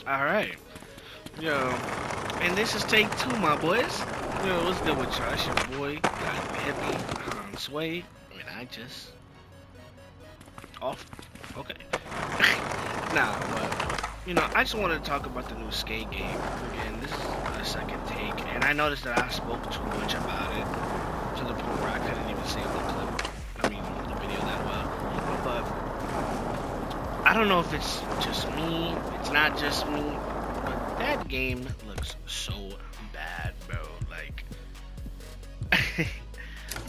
Alright. Yo, and this is take two, my boys. Yo, what's good with y'all? It's your boy, got Hippie, Sway, and I just off. Okay. Nah, but I just wanted to talk about the new skate game. Again, this is a second take, and I noticed that I spoke too much about it to the point where I couldn't even say the clip. I mean, the video that well. But I don't know if it's just me. It's not just me. But that game looks so bad, bro. Like,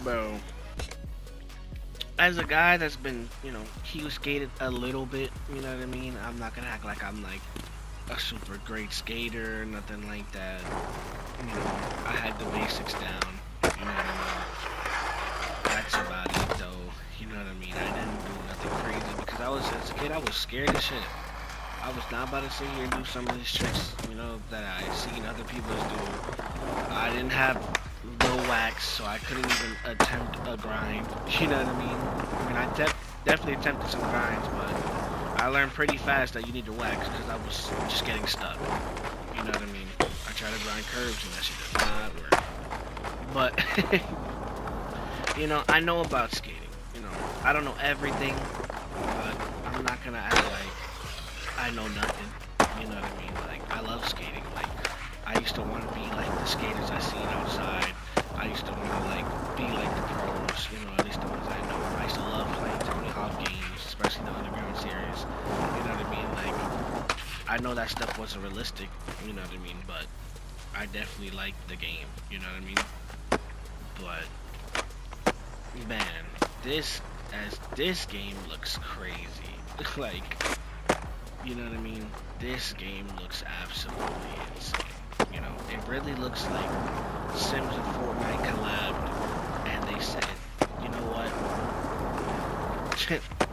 bro. As a guy that's been, he skated a little bit. You know what I mean? I'm not gonna act like I'm like a super great skater or nothing like that. I had the basics down. You know what I mean? That's about it, though. You know what I mean? I didn't do nothing crazy because as a kid, I was scared as shit. I was not about to sit here and do some of these tricks, that I seen other people do. I didn't have no wax, so I couldn't even attempt a grind. You know what I mean? I mean, I definitely attempted some grinds, but I learned pretty fast that you need to wax because I was just getting stuck. You know what I mean? I tried to grind curves and that shit does not work. But I know about skating. I don't know everything, but I'm not gonna act like I know nothing. You know what I mean? Like, I love skating. Like, I used to want to be like the skaters I seen outside. I used to want to like be like the pros. At least the ones I know. I used to love playing Tony Hawk games, especially the Underground series. You know what I mean? Like, I know that stuff wasn't realistic. You know what I mean? But I definitely liked the game. You know what I mean? But man, this game looks crazy. Like, you know what I mean? This game looks absolutely insane. It really looks like Sims and Fortnite collabed, and they said, you know what?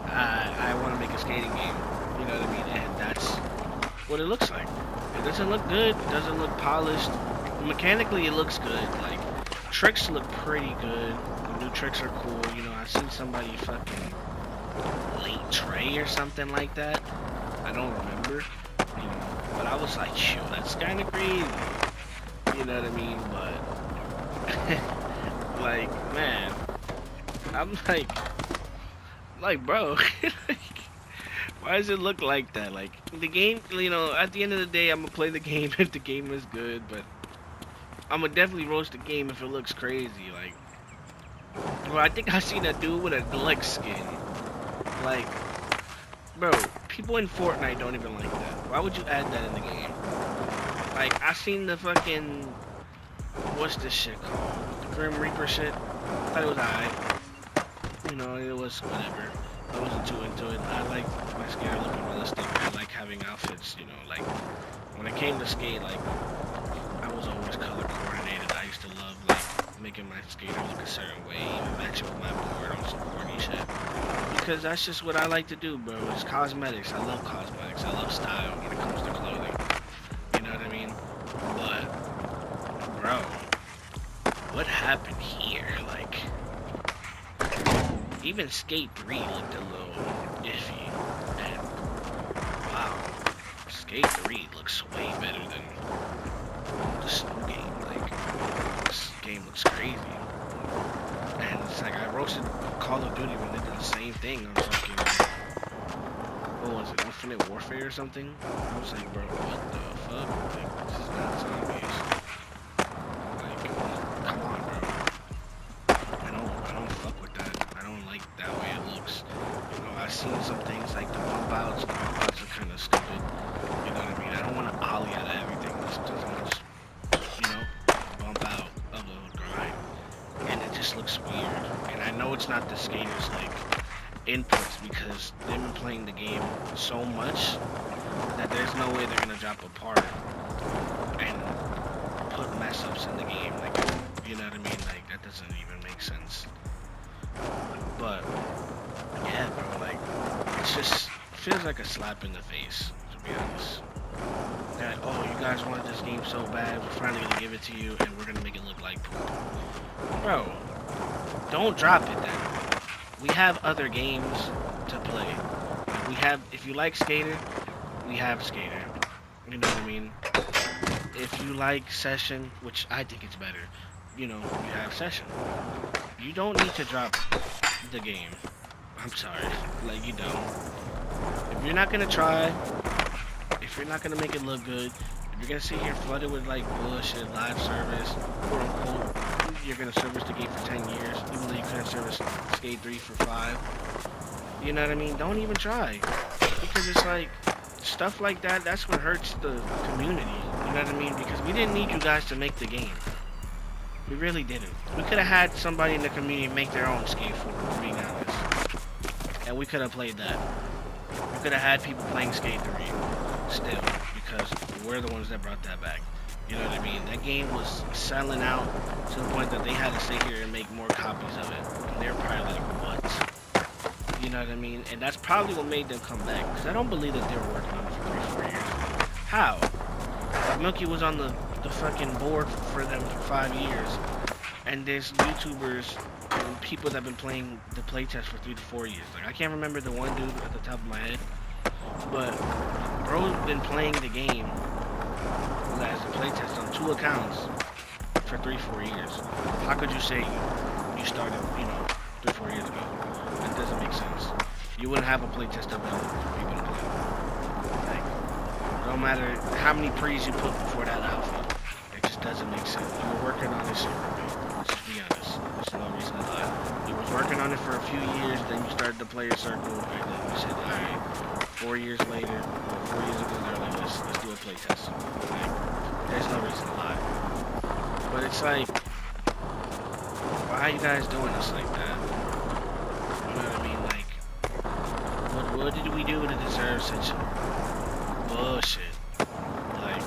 I want to make a skating game. You know what I mean? And that's what it looks like. It doesn't look good. It doesn't look polished. Mechanically, it looks good. Like, tricks look pretty good. The new tricks are cool. I seen somebody fucking late Trey or something like that. I don't remember. But I was like, yo, that's kind of crazy. You know what I mean? But like, man, I'm like, bro, like, why does it look like that? Like, the game, at the end of the day, I'm gonna play the game if the game is good, but I'm gonna definitely roast the game if it looks crazy. Like, well, I think I seen a dude with a deluxe skin. Like, bro, people in Fortnite don't even like that. Why would you add that in the game? Like, I seen the fucking, what's this shit called? The Grim Reaper shit. I thought it was alright. It was whatever. I wasn't too into it. I like my skater looking realistic. I like having outfits, like, when it came to skate, like, I was always color coordinated. I used to love, like, making my skater look a certain way, even matching with my board on some corny shit. Because that's just what I like to do, bro. It's cosmetics. I love cosmetics. I love style when it comes to clothing. You know what I mean? But, bro, what happened here? Like, even Skate 3 looked a little iffy. And, wow, Skate 3 looks way better than this new game. Like, this game looks crazy. And it's like, I roasted Call of Duty when they did the same thing on fucking, what was it, Infinite Warfare or something? I was like, bro, what the fuck? Like, this is not zombies. Like, come on, bro. I don't fuck with that. I don't like that way it looks. I've seen some things like the bump outs. The bump outs are kind of stupid. You know what I mean? I don't want to ollie out of everything. Just want to bump out of a grind. And it just looks weird. And I know it's not the skaters, like, inputs because they've been playing the game so much that there's no way they're gonna drop a part and put mess ups in the game. Like, you know what I mean? Like, that doesn't even make sense. But yeah, bro, like, it's just feels like a slap in the face, to be honest. That, oh, you guys wanted this game so bad, we're finally gonna give it to you and we're gonna make it look like poop. Bro, don't drop it then. We have other games to play. Like, we have, if you like Skater, we have Skater. You know what I mean? If you like Session, which I think it's better, you know, you have Session. You don't need to drop the game. I'm sorry. Like, you don't. If you're not gonna try, if you're not gonna make it look good, if you're gonna sit here flooded with like bullshit live service, quote unquote, you're gonna service the game for 10 years, even though you couldn't service Skate 3 for 5. You know what I mean? Don't even try. Because it's like, stuff like that, that's what hurts the community. You know what I mean? Because we didn't need you guys to make the game. We really didn't. We could have had somebody in the community make their own Skate 4, being honest. And we could have played that. We could have had people playing Skate 3 still, because we're the ones that brought that back. You know what I mean? That game was selling out to the point that they had to sit here and make more copies of it. And they're probably like, what? You know what I mean? And that's probably what made them come back, because I don't believe that they were working on it for 3 or 4 years. How? Like Milky was on the fucking board for them for 5 years, and there's YouTubers and people that have been playing the playtest for 3 to 4 years. Like, I can't remember the one dude at the top of my head, but bro's been playing the game as a playtest on 2 accounts for 3, 4 years. How could you say you started, 3, 4 years ago? That doesn't make sense. You wouldn't have a playtest available for people to play. Like, no matter how many pre's you put before that alpha, it just doesn't make sense. You were working on this already. Let's just be honest. There's no reason to lie. You was working on it for a few years, then you started the player circle, and then you said, alright, 4 years later, or 4 years ago, they're like, let's do a playtest. Like, there's no reason to lie. But it's like, why are you guys doing us like that? You know what I mean? Like, what did we do to deserve such bullshit? Like,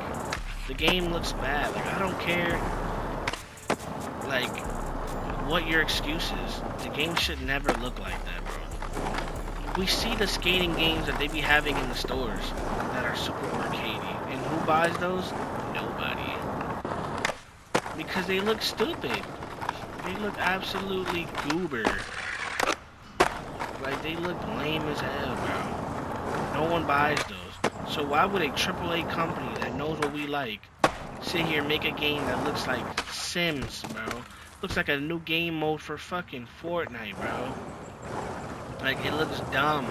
the game looks bad. Like, I don't care, like, what your excuse is. The game should never look like that, bro. We see the skating games that they be having in the stores that are super arcadey. And who buys those? Nobody. Because they look stupid. They look absolutely goober. Like, they look lame as hell, bro. No one buys those. So why would a AAA company that knows what we like sit here and make a game that looks like Sims, bro? Looks like a new game mode for fucking Fortnite, bro. Like, it looks dumb.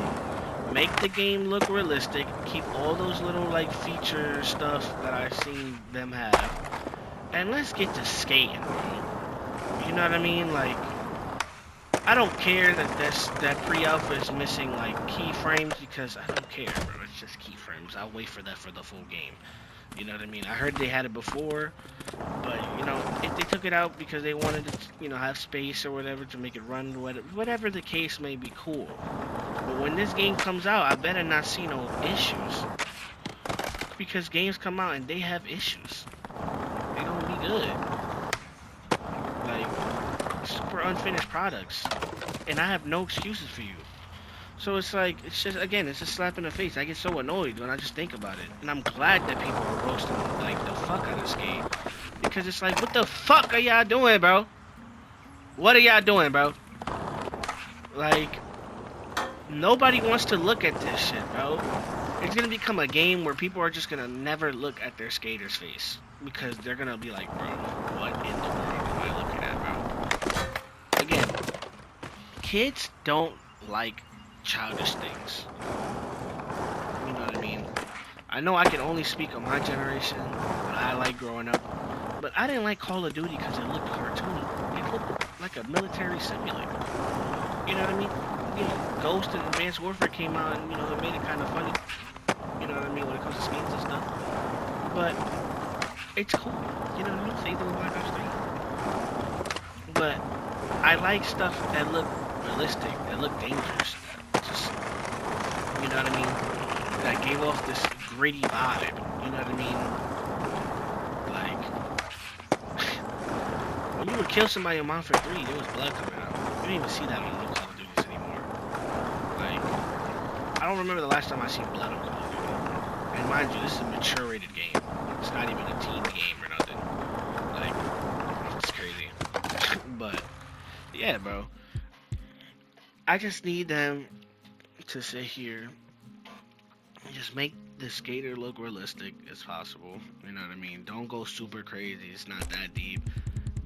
Make the game look realistic. Keep all those little, like, feature stuff that I've seen them have. And let's get to skating, bro. You know what I mean? Like, I don't care that pre-alpha is missing, like, keyframes, because I don't care, bro. It's just keyframes. I'll wait for that for the full game. You know what I mean? I heard they had it before, but, if they took it out because they wanted to, have space or whatever to make it run, whatever the case may be, cool. But when this game comes out, I better not see no issues. Because games come out and they have issues. They don't be good. Like, super unfinished products. And I have no excuses for you. So it's like, it's just, again, it's a slap in the face. I get so annoyed when I just think about it. And I'm glad that people are roasting, like, the fuck out of this game. Because it's like, what the fuck are y'all doing, bro? What are y'all doing, bro? Like, nobody wants to look at this shit, bro. It's gonna become a game where people are just gonna never look at their skater's face. Because they're gonna be like, bro, what in the world am I looking at, bro? Again, kids don't like childish things. You know what I mean? I know I can only speak on my generation, what I like growing up, but I didn't like Call of Duty because it looked cartoony. It looked like a military simulator. You know what I mean? Ghost and Advanced Warfare came out and, it made it kind of funny. You know what I mean? When it comes to skins and stuff. But it's cool. You know what I mean? Same thing with Black Ops 3. But I like stuff that look realistic, that look dangerous. Just, you know what I mean? That gave off this gritty vibe. You know what I mean? Like, when you would kill somebody in Modern Warfare 3, there was blood coming out. You don't even see that on new Call of Duties anymore. Like, I don't remember the last time I seen blood on Call of Duty. And mind you, this is a mature rated game. It's not even a teen game or nothing. Like, it's crazy. But, yeah, bro. I just need them to sit here and just make the skater look realistic as possible. You know what I mean? Don't go super crazy. It's not that deep,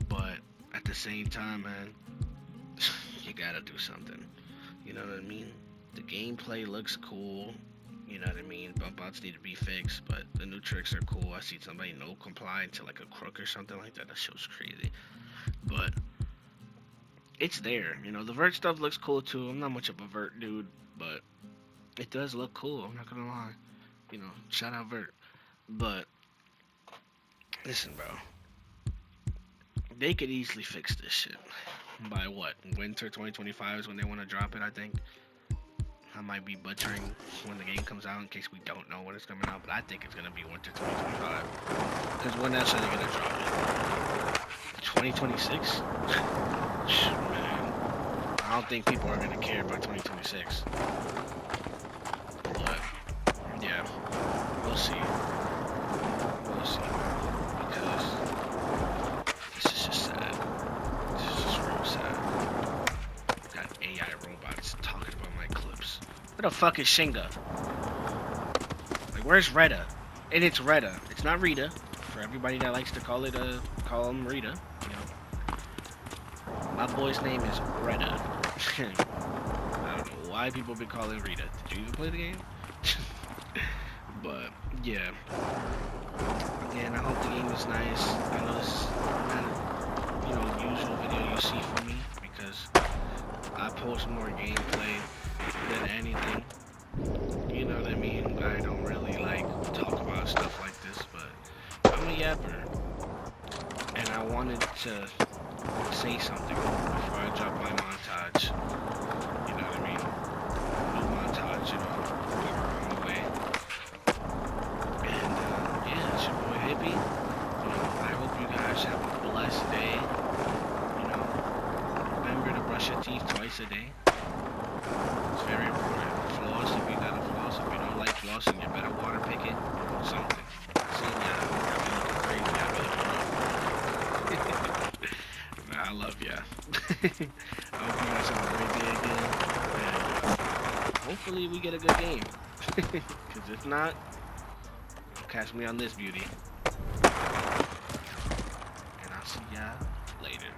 but at the same time, man, you gotta do something. You know what I mean? The gameplay looks cool. You know what I mean? Bump outs need to be fixed, but the new tricks are cool. I see somebody no comply to like a crook or something like that. That show's crazy. But it's there. You know, the vert stuff looks cool too. I'm not much of a vert dude, but it does look cool. I'm not gonna lie. You know, shout out vert. But listen, bro, they could easily fix this shit by what? Winter 2025 is when they want to drop it, I think. I might be butchering when the game comes out in case we don't know when it's coming out, but I think it's gonna be winter 2025. Because when else are they gonna drop it? 2026? Man, I don't think people are gonna care about 2026. But yeah, we'll see. We'll see. Because this is just sad. This is just real sad. Got AI robots talking about my clips. Where the fuck is Shinga? Like, where's Retta? And it's Retta. It's not Rita. For everybody that likes to call him Rita. You know, my boy's name is Retta. I don't know why people been calling Rita. Did you even play the game? But yeah. Again, I hope the game is nice. I know this is not a usual video you see from me because I post more gameplay than anything. You know what I mean? I don't really like talk about stuff like this, but I'm a yapper. And I wanted to say something before I drop my montage. You know what I mean? New montage, you know, on the way. And yeah, it's your boy Hippie. You know, I hope you guys have a blessed day. You know, remember to brush your teeth twice a day. It's very important. Floss if you gotta floss. If you don't like flossing, you better water pick it. Something. So yeah, I'll be looking crazy. I'll be looking rough. Nah, I love ya. I hope you guys have a great day again. And hopefully we get a good game. Because if not, catch me on this beauty. And I'll see ya later.